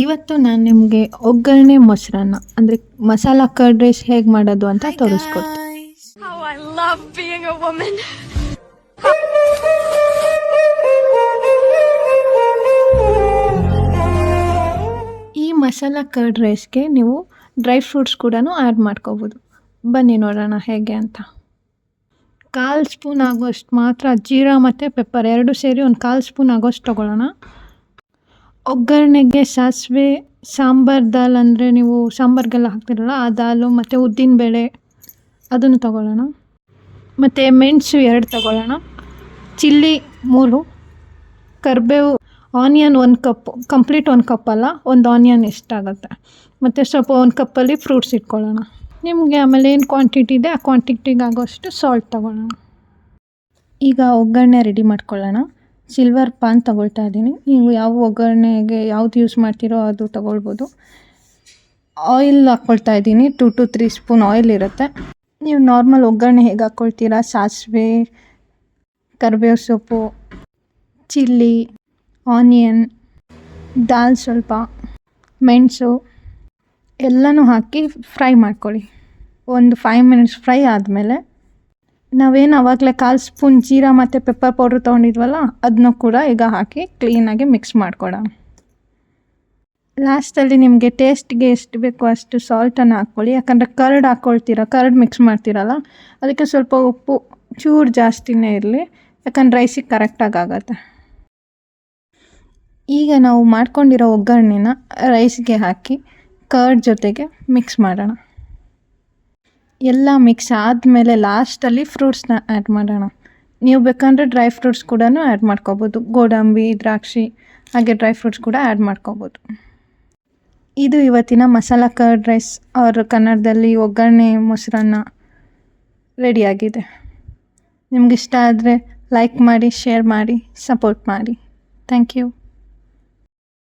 ಇವತ್ತು ನಾನು ನಿಮಗೆ ಒಗ್ಗರಣೆ ಮೊಸರನ್ನ ಅಂದರೆ ಮಸಾಲ ಕರ್ಡ್ ರೈಸ್ ಹೇಗೆ ಮಾಡೋದು ಅಂತ ತೋರಿಸ್ಕೊಡ್ತೀನಿ. How I love being a woman. ಈ ಮಸಾಲ ಕರ್ಡ್ ರೈಸ್ಗೆ ನೀವು ಡ್ರೈ ಫ್ರೂಟ್ಸ್ ಕೂಡ ಆ್ಯಡ್ ಮಾಡ್ಕೋಬೋದು. ಬನ್ನಿ ನೋಡೋಣ ಹೇಗೆ ಅಂತ. 1/4 ಸ್ಪೂನ್ ಆಗೋಷ್ಟು ಮಾತ್ರ ಜೀರಾ ಮತ್ತು ಪೆಪ್ಪರ್ ಎರಡು ಸೇರಿ 1/4 ಸ್ಪೂನ್ ಆಗೋಷ್ಟು ತೊಗೊಳ್ಳೋಣ. ಒಗ್ಗರಣೆಗೆ ಸಾಸಿವೆ, ಸಾಂಬಾರ್ ದಾಲ್ ಅಂದರೆ ನೀವು ಸಾಂಬಾರಿಗೆಲ್ಲ ಹಾಕ್ತಿರಲ್ಲ ಆ ದಾಲು ಮತ್ತು ಉದ್ದಿನಬೇಳೆ ಅದನ್ನು ತೊಗೊಳ್ಳೋಣ. ಮತ್ತು ಮೆಣಸು 2 ತೊಗೊಳ್ಳೋಣ, ಚಿಲ್ಲಿ 3, ಕರಿಬೇವು, ಆನಿಯನ್ 1 ಕಪ್, ಕಂಪ್ಲೀಟ್ 1 ಕಪ್ ಅಲ್ಲ, 1 ಆನಿಯನ್ ಎಷ್ಟಾಗುತ್ತೆ, ಮತ್ತು ಸ್ವಲ್ಪ 1 ಕಪ್ಪಲ್ಲಿ ಫ್ರೂಟ್ಸ್ ಇಟ್ಕೊಳ್ಳೋಣ. ನಿಮಗೆ ಆಮೇಲೆ ಏನು ಕ್ವಾಂಟಿಟಿ ಇದೆ ಆ ಕ್ವಾಂಟಿಟಿಗೆ ಆಗೋಷ್ಟು ಸಾಲ್ಟ್ ತೊಗೊಳ್ಳೋಣ. ಈಗ ಒಗ್ಗರಣೆ ರೆಡಿ ಮಾಡ್ಕೊಳ್ಳೋಣ. ಸಿಲ್ವರ್ ಪಾನ್ ತೊಗೊಳ್ತಾ ಇದ್ದೀನಿ. ನೀವು ಯಾವ ಒಗ್ಗರಣೆಗೆ ಯಾವ್ದು ಯೂಸ್ ಮಾಡ್ತೀರೋ ಅದು ತೊಗೊಳ್ಬೋದು. ಆಯಿಲ್ ಹಾಕ್ಕೊಳ್ತಾ ಇದ್ದೀನಿ. 2 to 3 ಸ್ಪೂನ್ ಆಯಿಲ್ ಇರುತ್ತೆ. ನೀವು ನಾರ್ಮಲ್ ಒಗ್ಗರಣೆ ಹೇಗೆ ಹಾಕ್ಕೊಳ್ತೀರಾ, ಸಾಸಿವೆ, ಕರಿಬೇವು ಸೊಪ್ಪು, ಚಿಲ್ಲಿ, ಆನಿಯನ್, ದಾಲ್ ಸ್ವಲ್ಪ, ಮೆಣಸು ಎಲ್ಲನೂ ಹಾಕಿ ಫ್ರೈ ಮಾಡ್ಕೊಳ್ಳಿ. ಒಂದು 5 ಮಿನಿಟ್ಸ್ ಫ್ರೈ ಆದಮೇಲೆ ನಾವೇನು ಆವಾಗಲೇ 1/4 ಸ್ಪೂನ್ ಜೀರಾ ಮತ್ತು ಪೆಪ್ಪರ್ ಪೌಡ್ರ್ ತೊಗೊಂಡಿದ್ವಲ್ಲ ಅದನ್ನೂ ಕೂಡ ಈಗ ಹಾಕಿ ಕ್ಲೀನಾಗಿ ಮಿಕ್ಸ್ ಮಾಡ್ಕೊಡೋಣ. ಲಾಸ್ಟಲ್ಲಿ ನಿಮಗೆ ಟೇಸ್ಟ್ಗೆ ಎಷ್ಟು ಬೇಕೋ ಅಷ್ಟು ಸಾಲ್ಟನ್ನು ಹಾಕ್ಕೊಳ್ಳಿ. ಯಾಕಂದರೆ ಕರ್ಡ್ ಹಾಕ್ಕೊಳ್ತೀರ, ಕರ್ಡ್ ಮಿಕ್ಸ್ ಮಾಡ್ತೀರಲ್ಲ, ಅದಕ್ಕೆ ಸ್ವಲ್ಪ ಉಪ್ಪು ಚೂರು ಜಾಸ್ತಿನೇ ಇರಲಿ, ಯಾಕಂದ್ರೆ ರೈಸಿಗೆ ಕರೆಕ್ಟಾಗಿ ಆಗುತ್ತೆ. ಈಗ ನಾವು ಮಾಡ್ಕೊಂಡಿರೋ ಒಗ್ಗರಣೆನ ರೈಸ್ಗೆ ಹಾಕಿ ಕರ್ಡ್ ಜೊತೆಗೆ ಮಿಕ್ಸ್ ಮಾಡೋಣ. ಎಲ್ಲ ಮಿಕ್ಸ್ ಆದಮೇಲೆ ಲಾಸ್ಟಲ್ಲಿ ಫ್ರೂಟ್ಸ್ನ ಆ್ಯಡ್ ಮಾಡೋಣ. ನೀವು ಬೇಕಂದರೆ ಡ್ರೈ ಫ್ರೂಟ್ಸ್ ಕೂಡ ಆ್ಯಡ್ ಮಾಡ್ಕೋಬೋದು. ಗೋಡಂಬಿ, ದ್ರಾಕ್ಷಿ ಹಾಗೆ ಡ್ರೈ ಫ್ರೂಟ್ಸ್ ಕೂಡ ಆ್ಯಡ್ ಮಾಡ್ಕೋಬೋದು. ಇದು ಇವತ್ತಿನ ಮಸಾಲ ಕರ್ಡ್ ರೈಸ್ ಅವ್ರ ಕನ್ನಡದಲ್ಲಿ ಒಗ್ಗರಣೆ ಮೊಸರನ್ನ ರೆಡಿಯಾಗಿದೆ. ನಿಮ್ಗೆ ಇಷ್ಟ ಆದರೆ ಲೈಕ್ ಮಾಡಿ, ಶೇರ್ ಮಾಡಿ, ಸಪೋರ್ಟ್ ಮಾಡಿ. Thank you.